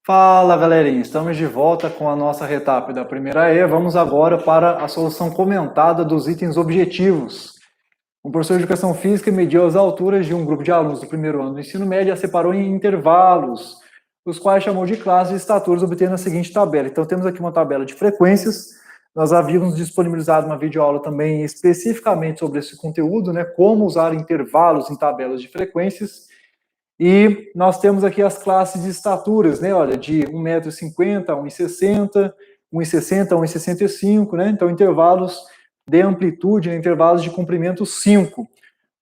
Fala, galerinha, estamos de volta com a nossa retap da primeira E. Vamos agora para a solução comentada dos itens objetivos. O professor de Educação Física mediu as alturas de um grupo de alunos do primeiro ano do ensino médio e a separou em intervalos, os quais chamou de classes e estaturas, obtendo a seguinte tabela. Então, temos aqui uma tabela de frequências. Nós havíamos disponibilizado uma videoaula também especificamente sobre esse conteúdo, né? Como usar intervalos em tabelas de frequências. E nós temos aqui as classes de estaturas, né? Olha, de 1,50 m a 1,60 m, 1,60 a 1,65 m, né? Então, intervalos de amplitude, né? Intervalos de comprimento 5.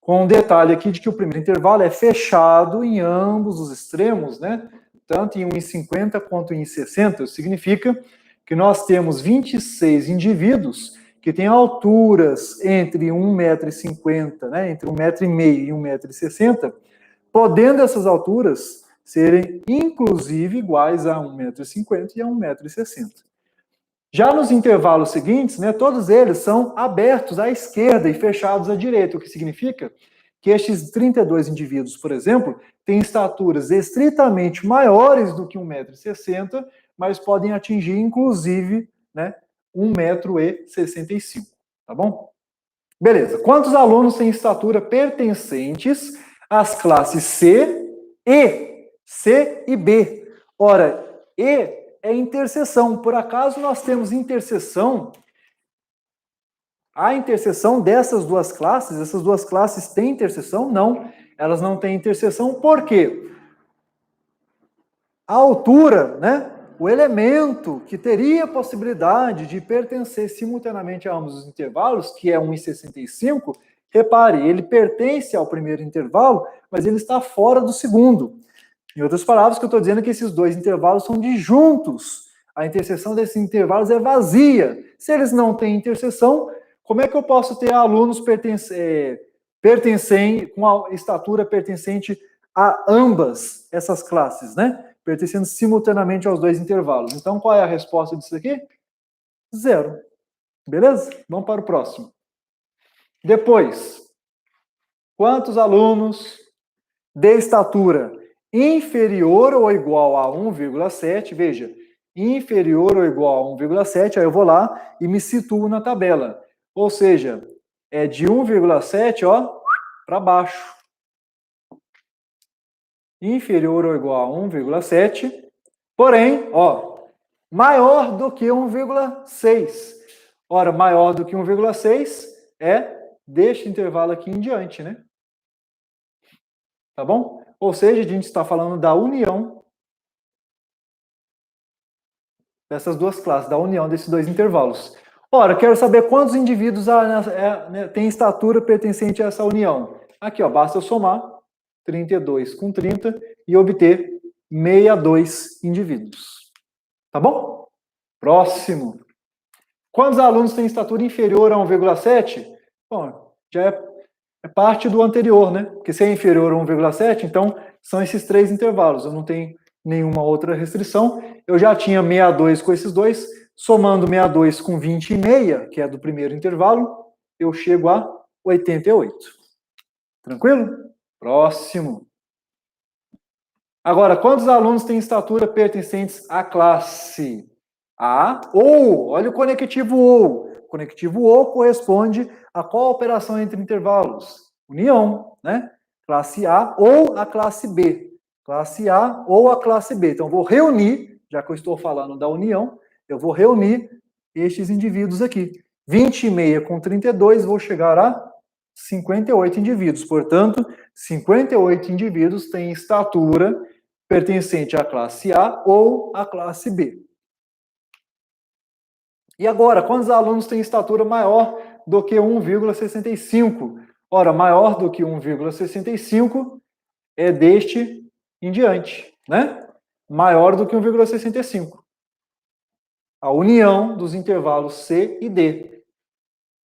Com um detalhe aqui de que o primeiro intervalo é fechado em ambos os extremos, né? Tanto em 1,50 m quanto em 1,60 m. Significa que nós temos 26 indivíduos que têm alturas entre 1,50 m, né? Entre 1,5 m e 1,60 m, podendo essas alturas serem, inclusive, iguais a 1,50 m e a 1,60 m. Já nos intervalos seguintes, né, todos eles são abertos à esquerda e fechados à direita, o que significa que estes 32 indivíduos, por exemplo, têm estaturas estritamente maiores do que 1,60 m, mas podem atingir, inclusive, né, 1,65 m, tá bom? Beleza. Quantos alunos têm estatura pertencentes às classes C e B? Ora, E é interseção. Por acaso nós temos interseção? A interseção dessas duas classes? Essas duas classes têm interseção? Não. Elas não têm interseção. Por quê? A altura, né? O elemento que teria a possibilidade de pertencer simultaneamente a ambos os intervalos, que é 1,65, repare, ele pertence ao primeiro intervalo, mas ele está fora do segundo. Em outras palavras, o que eu estou dizendo é que esses dois intervalos são disjuntos. A interseção desses intervalos é vazia. Se eles não têm interseção, como é que eu posso ter alunos com a estatura pertencente a ambas essas classes, né? Pertencendo simultaneamente aos dois intervalos. Então, qual é a resposta disso aqui? 0. Beleza? Vamos para o próximo. Depois, quantos alunos de estatura inferior ou igual a 1,7, veja, inferior ou igual a 1,7, aí eu vou lá e me situo na tabela. Ou seja, é de 1,7, ó, para baixo. Inferior ou igual a 1,7, porém, ó, maior do que 1,6. Ora, maior do que 1,6 é deste intervalo aqui em diante, né? Tá bom? Ou seja, a gente está falando da união dessas duas classes, da união desses dois intervalos. Ora, quero saber quantos indivíduos têm estatura pertencente a essa união. Aqui, ó, basta eu somar 32 com 30 e obter 62 indivíduos. Tá bom? Próximo. Quantos alunos têm estatura inferior a 1,7? Bom, já é parte do anterior, né? Porque se é inferior a 1,7, então são esses três intervalos. Eu não tenho nenhuma outra restrição. Eu já tinha 62 com esses dois. Somando 62 com 20,5, que é do primeiro intervalo, eu chego a 88. Tranquilo? Próximo. Agora, quantos alunos têm estatura pertencentes à classe A ou? Olha o conectivo ou. O conectivo ou corresponde a qual operação entre intervalos? União, né? Classe A ou a classe B. Classe A ou a classe B. Então, vou reunir, já que eu estou falando da união, eu vou reunir estes indivíduos aqui. 20,5 com 32, vou chegar a 58 indivíduos. Portanto, 58 indivíduos têm estatura pertencente à classe A ou à classe B. E agora, quantos alunos têm estatura maior do que 1,65? Ora, maior do que 1,65 é deste em diante, né? Maior do que 1,65. A união dos intervalos C e D,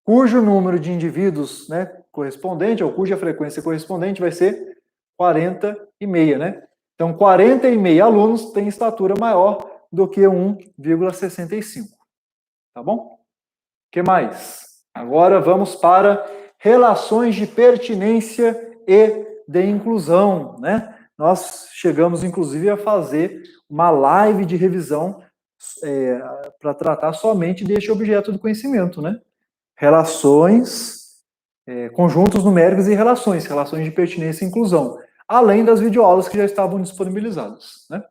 cujo número de indivíduos, né, correspondente, ou cuja frequência correspondente vai ser 40,5, né? Então, 40,5 alunos têm estatura maior do que 1,65. Tá bom? O que mais? Agora vamos para relações de pertinência e de inclusão, né? nós chegamos, inclusive, a fazer uma live de revisão para tratar somente deste objeto do conhecimento, né? Relações, conjuntos numéricos e relações de pertinência e inclusão, além das videoaulas que já estavam disponibilizadas, né?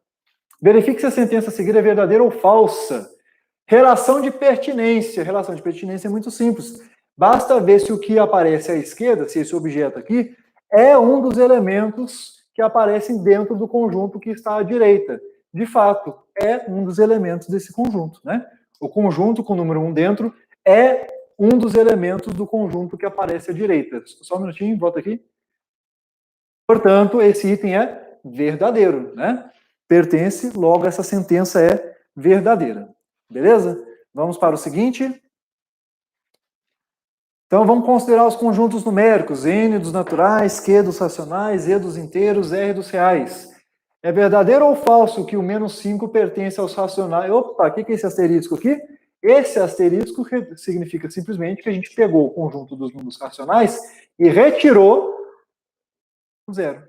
Verifique se a sentença a seguir é verdadeira ou falsa. Relação de pertinência. Relação de pertinência é muito simples. Basta ver se o que aparece à esquerda, se esse objeto aqui, é um dos elementos que aparecem dentro do conjunto que está à direita. De fato, é um dos elementos desse conjunto, né? O conjunto com o número 1 dentro é um dos elementos do conjunto que aparece à direita. Só um minutinho, volta aqui. Portanto, esse item é verdadeiro, né? Pertence, logo essa sentença é verdadeira. Beleza? Vamos para o seguinte. Então, vamos considerar os conjuntos numéricos, N dos naturais, Q dos racionais, E dos inteiros, R dos reais. É verdadeiro ou falso que o menos 5 pertence aos racionais? Opa, o que é esse asterisco aqui? Esse asterisco significa simplesmente que a gente pegou o conjunto dos números racionais e retirou o zero.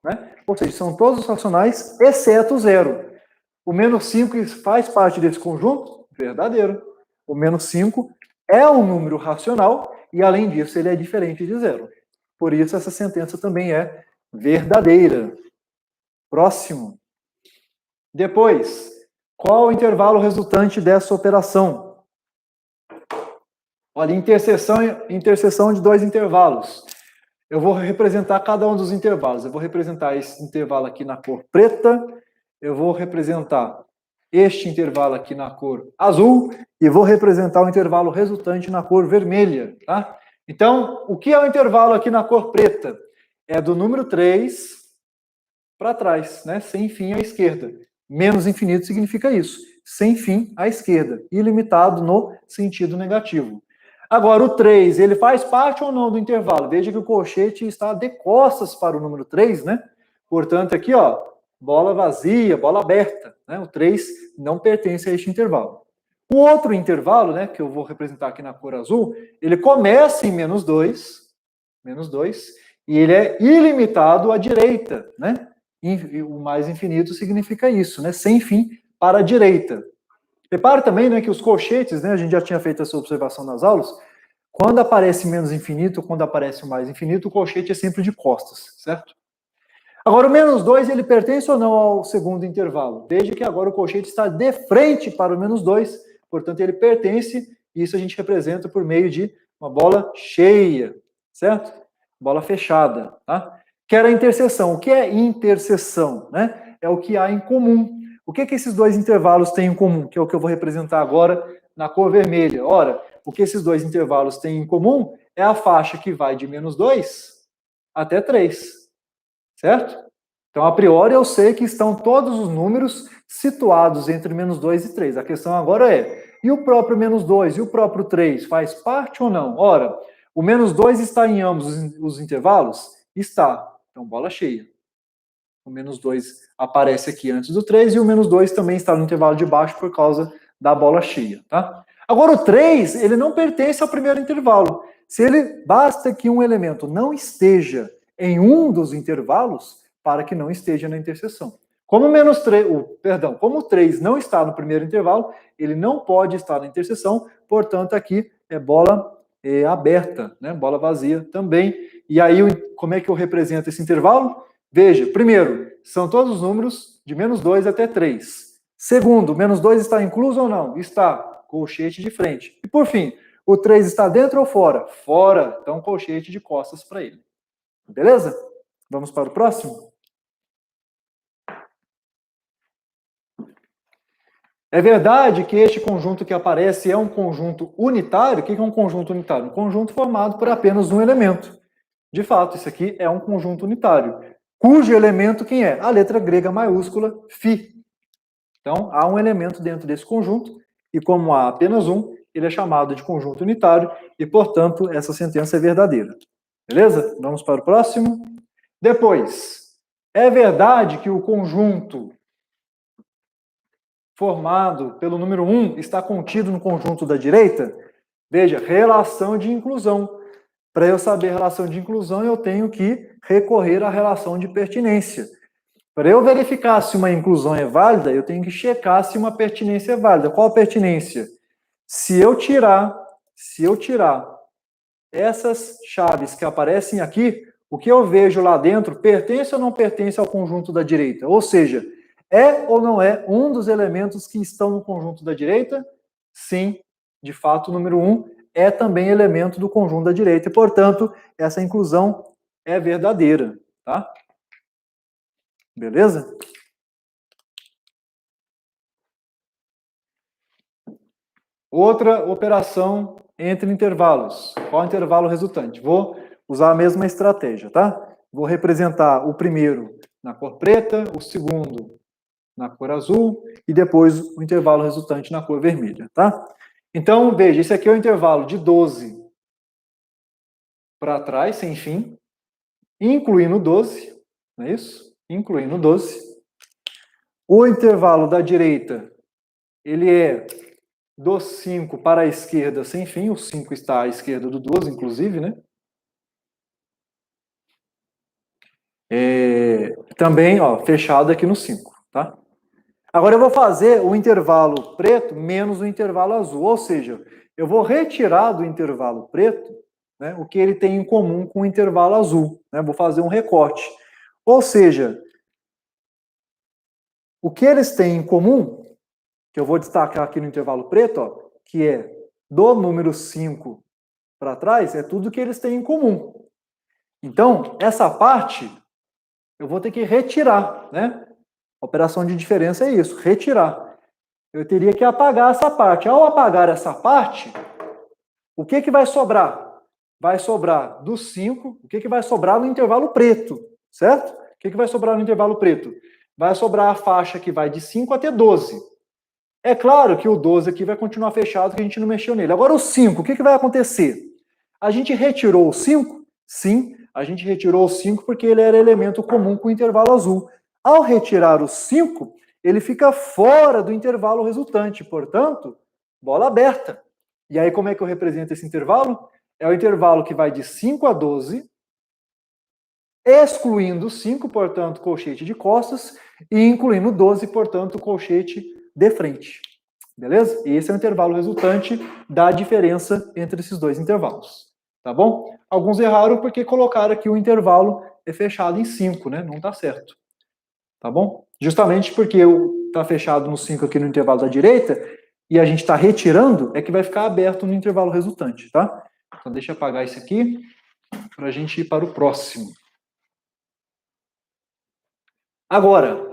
Né? Ou seja, são todos os racionais, exceto o zero. O menos 5 faz parte desse conjunto? Verdadeiro. O menos 5 é um número racional e, além disso, ele é diferente de zero. Por isso, essa sentença também é verdadeira. Próximo. Depois, qual o intervalo resultante dessa operação? Olha, interseção de dois intervalos. Eu vou representar cada um dos intervalos. Eu vou representar esse intervalo aqui na cor preta, eu vou representar este intervalo aqui na cor azul e vou representar o intervalo resultante na cor vermelha, tá? Então, o que é o intervalo aqui na cor preta? É do número 3 para trás, né? Sem fim à esquerda. Menos infinito significa isso. Sem fim à esquerda. Ilimitado no sentido negativo. Agora, o 3, ele faz parte ou não do intervalo? Veja que o colchete está de costas para o número 3, né? Portanto, aqui, ó, bola vazia, bola aberta, né? O 3 não pertence a este intervalo. O outro intervalo, né, que eu vou representar aqui na cor azul, ele começa em menos 2, e ele é ilimitado à direita, né? O mais infinito significa isso, né? Sem fim para a direita. Repare também, né, que os colchetes, né, a gente já tinha feito essa observação nas aulas, quando aparece menos infinito, quando aparece o mais infinito, o colchete é sempre de costas, certo? Agora, o menos 2, ele pertence ou não ao segundo intervalo? Veja que agora o colchete está de frente para o menos 2, portanto, ele pertence, e isso a gente representa por meio de uma bola cheia, certo? Bola fechada, tá? Que era a interseção. O que é interseção, né? É o que há em comum. O que esses dois intervalos têm em comum? Que é o que eu vou representar agora na cor vermelha. Ora, o que esses dois intervalos têm em comum é a faixa que vai de menos 2 até 3. Certo? Então, a priori, eu sei que estão todos os números situados entre menos 2 e 3. A questão agora é, e o próprio menos 2 e o próprio 3 faz parte ou não? Ora, o menos 2 está em ambos os intervalos? Está. Então, bola cheia. O menos 2 aparece aqui antes do 3 e o menos 2 também está no intervalo de baixo por causa da bola cheia, tá? Agora, o 3, ele não pertence ao primeiro intervalo. Se ele, basta que um elemento não esteja em um dos intervalos para que não esteja na interseção. Como como o 3 não está no primeiro intervalo, ele não pode estar na interseção, portanto, aqui é bola aberta, né? Bola vazia também. E aí, como é que eu represento esse intervalo? Veja, primeiro, são todos os números de menos 2 até 3. Segundo, menos 2 está incluso ou não? Está. Colchete de frente. E por fim, o 3 está dentro ou fora? Fora. Então, colchete de costas para ele. Beleza? Vamos para o próximo? É verdade que este conjunto que aparece é um conjunto unitário? O que é um conjunto unitário? Um conjunto formado por apenas um elemento. De fato, isso aqui é um conjunto unitário, cujo elemento quem é? A letra grega maiúscula, φ. Então, há um elemento dentro desse conjunto, e como há apenas um, ele é chamado de conjunto unitário, e, portanto, essa sentença é verdadeira. Beleza? Vamos para o próximo. Depois, é verdade que o conjunto formado pelo número 1 está contido no conjunto da direita? Veja, relação de inclusão. Para eu saber a relação de inclusão, eu tenho que recorrer à relação de pertinência. Para eu verificar se uma inclusão é válida, eu tenho que checar se uma pertinência é válida. Qual a pertinência? Se eu tirar essas chaves que aparecem aqui, o que eu vejo lá dentro pertence ou não pertence ao conjunto da direita? Ou seja, é ou não é um dos elementos que estão no conjunto da direita? Sim, de fato, o número 1 é também elemento do conjunto da direita, e, portanto, essa inclusão é verdadeira, tá? Beleza? Outra operação entre intervalos. Qual é o intervalo resultante? Vou usar a mesma estratégia, tá? Vou representar o primeiro na cor preta, o segundo na cor azul e depois o intervalo resultante na cor vermelha, tá? Então, veja, esse aqui é o intervalo de 12 para trás, sem fim, incluindo 12, não é isso? Incluindo 12. O intervalo da direita, ele é do 5 para a esquerda sem fim, o 5 está à esquerda do 12, inclusive, né? Também, ó, fechado aqui no 5, tá? Agora eu vou fazer o intervalo preto menos o intervalo azul, ou seja, eu vou retirar do intervalo preto, né, o que ele tem em comum com o intervalo azul, né? Vou fazer um recorte. Ou seja, o que eles têm em comum, que eu vou destacar aqui no intervalo preto, ó, que é do número 5 para trás, é tudo que eles têm em comum. Então, essa parte eu vou ter que retirar, né? A operação de diferença é isso, retirar. Eu teria que apagar essa parte. Ao apagar essa parte, o que vai sobrar? Vai sobrar do 5, o que vai sobrar no intervalo preto, certo? O que vai sobrar no intervalo preto? Vai sobrar a faixa que vai de 5 até 12. É claro que o 12 aqui vai continuar fechado, que a gente não mexeu nele. Agora o 5, o que vai acontecer? A gente retirou o 5? Sim, a gente retirou o 5 porque ele era elemento comum com o intervalo azul. Ao retirar o 5, ele fica fora do intervalo resultante, portanto, bola aberta. E aí como é que eu represento esse intervalo? É o intervalo que vai de 5 a 12, excluindo 5, portanto, colchete de costas, e incluindo 12, portanto, colchete de frente. Beleza? Esse é o intervalo resultante da diferença entre esses dois intervalos. Tá bom? Alguns erraram porque colocaram aqui o intervalo é fechado em 5, né? Não tá certo. Tá bom? Justamente porque tá fechado no 5 aqui no intervalo da direita e a gente está retirando, é que vai ficar aberto no intervalo resultante, tá? Então deixa eu apagar isso aqui para a gente ir para o próximo. Agora,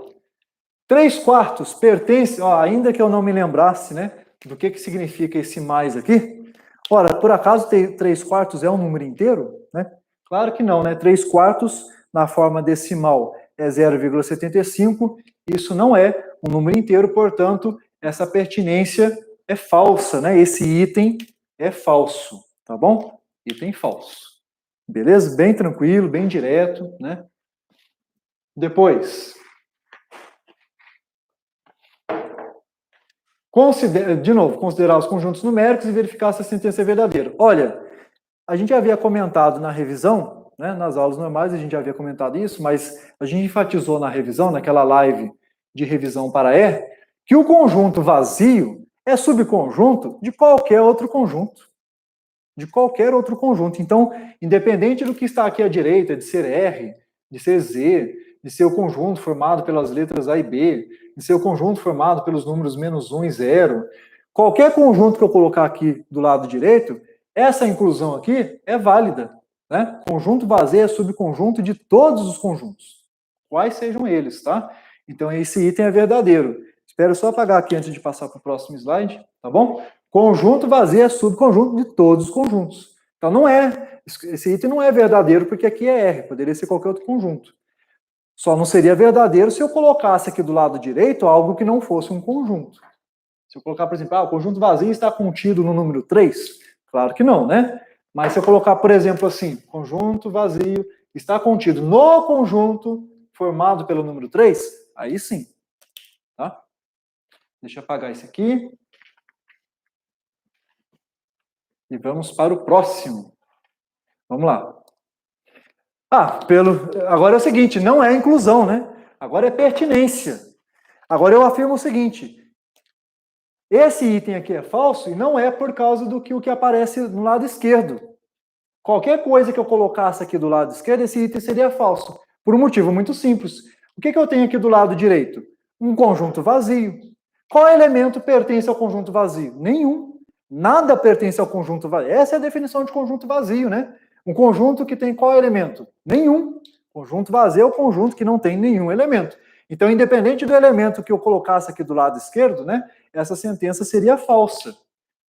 3/4 pertence, ó, ainda que eu não me lembrasse, né, do que significa esse mais aqui. Ora, por acaso 3/4 é um número inteiro, né? Claro que não, né? 3/4 na forma decimal é 0,75, isso não é um número inteiro, portanto, essa pertinência é falsa, né? Esse item é falso, tá bom? Item falso. Beleza? Bem tranquilo, bem direto, né? Depois, de novo, considerar os conjuntos numéricos e verificar se a sentença é verdadeira. Olha, a gente já havia comentado na revisão, né, nas aulas normais a gente já havia comentado isso, mas a gente enfatizou na revisão, naquela live de revisão para E, que o conjunto vazio é subconjunto de qualquer outro conjunto. De qualquer outro conjunto. Então, independente do que está aqui à direita, de ser R, de ser Z, de ser o conjunto formado pelas letras A e B, de ser o conjunto formado pelos números -1 e 0, qualquer conjunto que eu colocar aqui do lado direito, essa inclusão aqui é válida. Né? Conjunto vazio é subconjunto de todos os conjuntos, quais sejam eles, tá? Então, esse item é verdadeiro. Espero só apagar aqui antes de passar para o próximo slide, tá bom? Conjunto vazio é subconjunto de todos os conjuntos. Então, não é, esse item não é verdadeiro porque aqui é R, poderia ser qualquer outro conjunto. Só não seria verdadeiro se eu colocasse aqui do lado direito algo que não fosse um conjunto. Se eu colocar, por exemplo, o conjunto vazio está contido no número 3, claro que não, né? Mas se eu colocar, por exemplo, assim, conjunto vazio está contido no conjunto formado pelo número 3, aí sim, tá? Deixa eu apagar isso aqui. E vamos para o próximo. Vamos lá. Agora é o seguinte, não é inclusão, né? Agora é pertinência. Agora eu afirmo o seguinte: esse item aqui é falso e não é por causa do que o que aparece no lado esquerdo. Qualquer coisa que eu colocasse aqui do lado esquerdo, esse item seria falso. Por um motivo muito simples. O que eu tenho aqui do lado direito? Um conjunto vazio. Qual elemento pertence ao conjunto vazio? Nenhum. Nada pertence ao conjunto vazio. Essa é a definição de conjunto vazio, né? Um conjunto que tem qual elemento? Nenhum. Conjunto vazio é o conjunto que não tem nenhum elemento. Então, independente do elemento que eu colocasse aqui do lado esquerdo, né? Essa sentença seria falsa.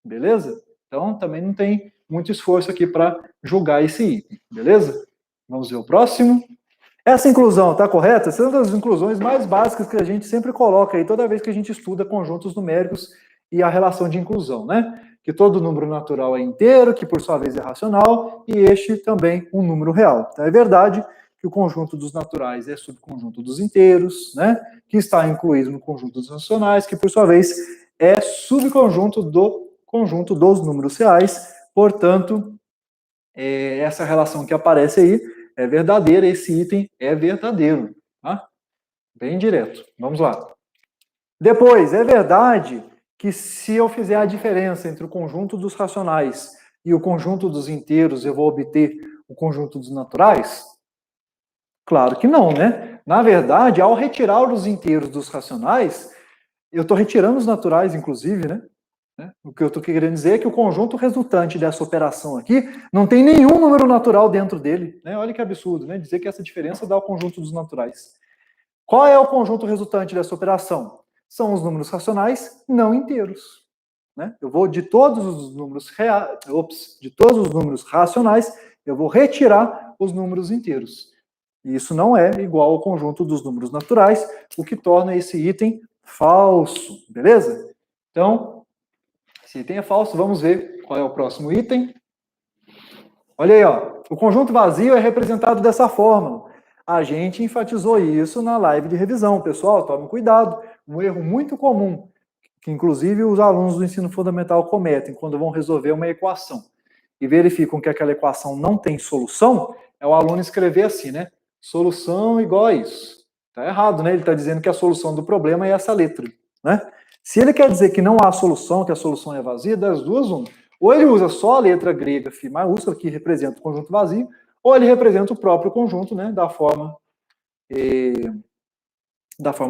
Beleza? Então, também não tem muito esforço aqui para julgar esse item. Beleza? Vamos ver o próximo. Essa inclusão está correta? Essa é uma das inclusões mais básicas que a gente sempre coloca aí toda vez que a gente estuda conjuntos numéricos e a relação de inclusão, né? Que todo número natural é inteiro, que por sua vez é racional, e este também um número real. Então é verdade que o conjunto dos naturais é subconjunto dos inteiros, né? Que está incluído no conjunto dos racionais, que por sua vez é subconjunto do conjunto dos números reais. Portanto, essa relação que aparece aí é verdadeira, esse item é verdadeiro, tá? Bem direto. Vamos lá. Depois, é verdade que se eu fizer a diferença entre o conjunto dos racionais e o conjunto dos inteiros, eu vou obter o conjunto dos naturais? Claro que não, né? Na verdade, ao retirar os inteiros dos racionais, eu estou retirando os naturais, inclusive, né? O que eu estou querendo dizer é que o conjunto resultante dessa operação aqui não tem nenhum número natural dentro dele. Né? Olha que absurdo, né? Dizer que essa diferença dá o conjunto dos naturais. Qual é o conjunto resultante dessa operação? São os números racionais não inteiros. Né? Eu vou de todos os números de todos os números racionais, eu vou retirar os números inteiros. E isso não é igual ao conjunto dos números naturais, o que torna esse item falso, beleza? Então, esse item é falso, vamos ver qual é o próximo item. Olha aí, ó. O conjunto vazio é representado dessa forma. A gente enfatizou isso na live de revisão. Pessoal, tome cuidado. Um erro muito comum, que inclusive os alunos do ensino fundamental cometem quando vão resolver uma equação e verificam que aquela equação não tem solução, é o aluno escrever assim, né? Solução igual a isso. Tá errado, né? Ele está dizendo que a solução do problema é essa letra, né? Se ele quer dizer que não há solução, que a solução é vazia, das duas, uma. Ou ele usa só a letra grega φ maiúscula, que representa o conjunto vazio, ou ele representa o próprio conjunto, né, da forma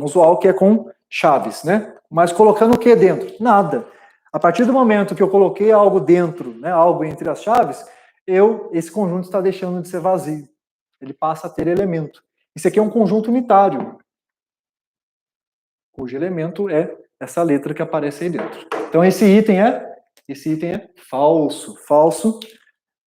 usual, que é com chaves, né? Mas colocando o que dentro? Nada. A partir do momento que eu coloquei algo dentro, né, algo entre as chaves, esse conjunto está deixando de ser vazio. Ele passa a ter elemento. Isso aqui é um conjunto unitário, cujo elemento é essa letra que aparece aí dentro. Então esse item é falso. Falso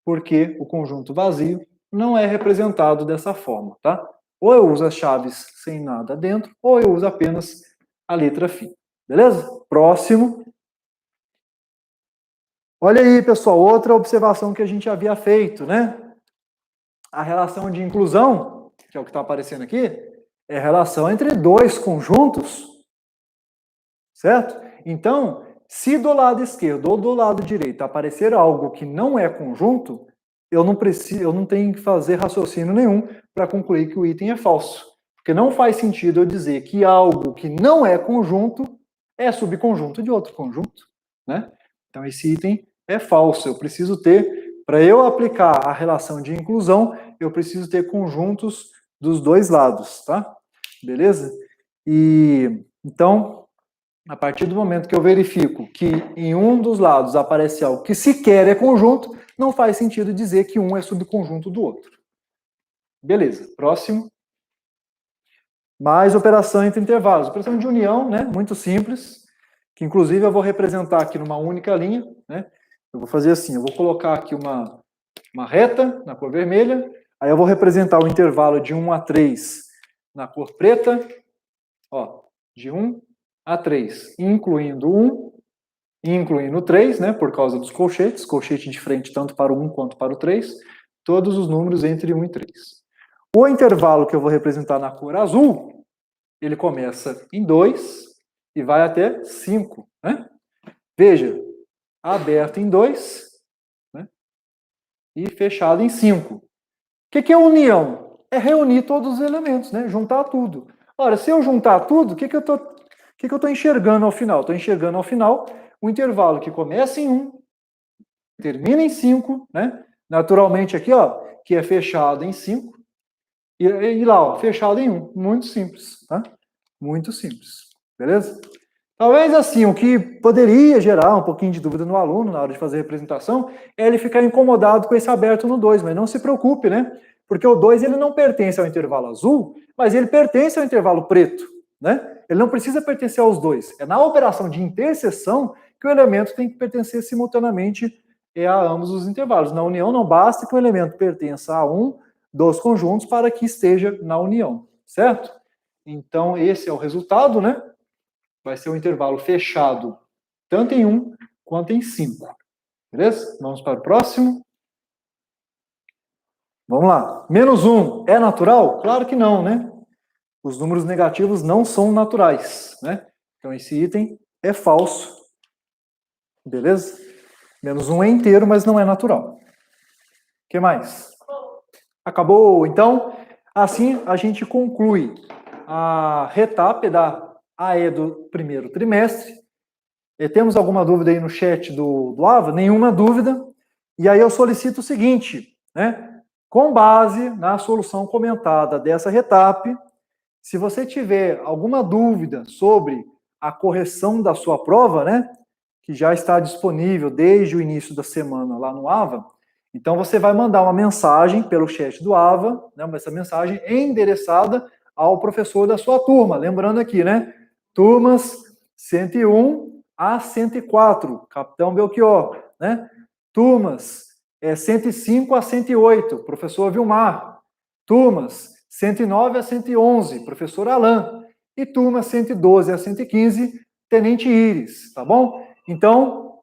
porque o conjunto vazio não é representado dessa forma, tá? Ou eu uso as chaves sem nada dentro, ou eu uso apenas a letra φ. Beleza? Próximo. Olha aí, pessoal, outra observação que a gente havia feito, né? A relação de inclusão, que é o que está aparecendo aqui, é a relação entre dois conjuntos, certo? Então, se do lado esquerdo ou do lado direito aparecer algo que não é conjunto, eu não tenho que fazer raciocínio nenhum para concluir que o item é falso. Porque não faz sentido eu dizer que algo que não é conjunto é subconjunto de outro conjunto, né? Então esse item é falso. Eu preciso ter, para eu aplicar a relação de inclusão, eu preciso ter conjuntos dos dois lados, tá? Beleza? E então, a partir do momento que eu verifico que em um dos lados aparece algo que sequer é conjunto, não faz sentido dizer que um é subconjunto do outro. Beleza, próximo. Mais operação entre intervalos. Operação de união, né? Muito simples, que inclusive eu vou representar aqui numa única linha, né? Eu vou fazer assim, eu vou colocar aqui uma reta na cor vermelha, aí eu vou representar o intervalo de 1 a 3 na cor preta, ó, de 1 a 3, incluindo 1, incluindo 3, né, por causa dos colchetes, colchete de frente tanto para o 1 quanto para o 3, todos os números entre 1 e 3. O intervalo que eu vou representar na cor azul, ele começa em 2 e vai até 5, né? Veja, aberto em 2, né, e fechado em 5. O que é união? É reunir todos os elementos, né? Juntar tudo. Ora, se eu juntar tudo, o que eu estou enxergando ao final? Estou enxergando ao final um intervalo que começa em 1, termina em 5, né? Naturalmente aqui, ó, que é fechado em 5, e lá, ó, fechado em 1. Muito simples, tá? Muito simples, beleza? Talvez assim, o que poderia gerar um pouquinho de dúvida no aluno na hora de fazer a representação é ele ficar incomodado com esse aberto no 2, mas não se preocupe, né? Porque o 2 ele não pertence ao intervalo azul, mas ele pertence ao intervalo preto, né? Ele não precisa pertencer aos dois. É na operação de interseção que o elemento tem que pertencer simultaneamente a ambos os intervalos. Na união não basta que o elemento pertença a um dos conjuntos para que esteja na união, certo? Então esse é o resultado, né? Vai ser um intervalo fechado tanto em 1 quanto em 5. Beleza? Vamos para o próximo. Vamos lá. Menos 1 é natural? Claro que não, né? Os números negativos não são naturais, né? Então esse item é falso. Beleza? Menos 1 é inteiro, mas não é natural. O que mais? Acabou. Então, assim a gente conclui a retap da AE do primeiro trimestre. Temos alguma dúvida aí no chat do AVA? Nenhuma dúvida. E aí eu solicito o seguinte, né? Com base na solução comentada dessa retap, se você tiver alguma dúvida sobre a correção da sua prova, né? Que já está disponível desde o início da semana lá no AVA, então você vai mandar uma mensagem pelo chat do AVA, né? Essa mensagem é endereçada ao professor da sua turma. Lembrando aqui, né? Turmas 101 a 104, Capitão Belchior, né? Turmas 105 a 108, professor Vilmar. Turmas 109 a 111, professor Alain. E turmas 112 a 115, Tenente Iris, tá bom? Então,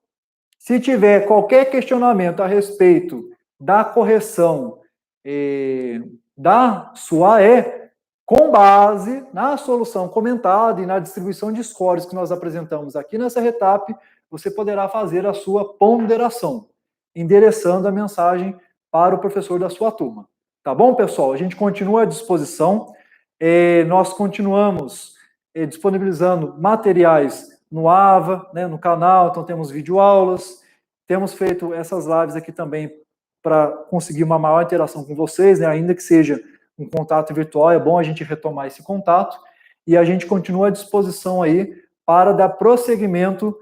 se tiver qualquer questionamento a respeito da correção da sua AE, com base na solução comentada e na distribuição de scores que nós apresentamos aqui nessa retap, você poderá fazer a sua ponderação, endereçando a mensagem para o professor da sua turma. Tá bom, pessoal? A gente continua à disposição. Nós continuamos disponibilizando materiais no AVA, né, no canal, então temos videoaulas, temos feito essas lives aqui também para conseguir uma maior interação com vocês, né, ainda que seja um contato virtual, é bom a gente retomar esse contato, e a gente continua à disposição aí para dar prosseguimento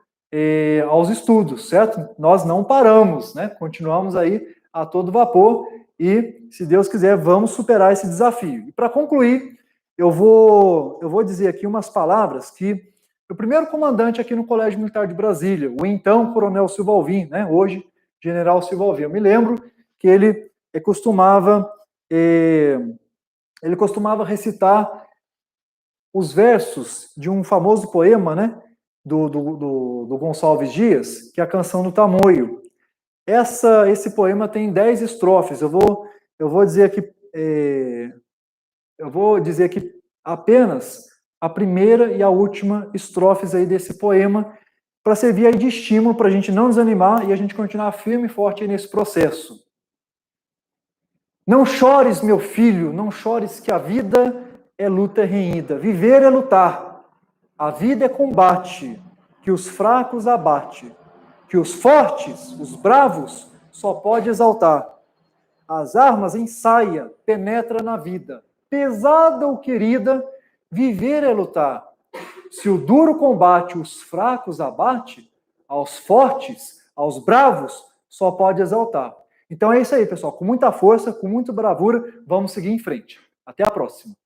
aos estudos, certo? Nós não paramos, né? Continuamos aí a todo vapor e, se Deus quiser, vamos superar esse desafio. E para concluir, eu vou dizer aqui umas palavras que o primeiro comandante aqui no Colégio Militar de Brasília, o então Coronel Silva Alvim, né? Hoje General Silva Alvim. Eu me lembro que ele costumava recitar os versos de um famoso poema, né, do Gonçalves Dias, que é a Canção do Tamoio. Esse poema tem 10 estrofes. Eu vou dizer aqui apenas a primeira e a última estrofes aí desse poema, para servir aí de estímulo para a gente não desanimar e a gente continuar firme e forte aí nesse processo. Não chores, meu filho, não chores, que a vida é luta renhida. Viver é lutar. A vida é combate, que os fracos abate, que os fortes, os bravos, só pode exaltar. As armas ensaia, penetra na vida. Pesada ou querida, viver é lutar. Se o duro combate os fracos abate, aos fortes, aos bravos, só pode exaltar. Então é isso aí, pessoal. Com muita força, com muita bravura, vamos seguir em frente. Até a próxima.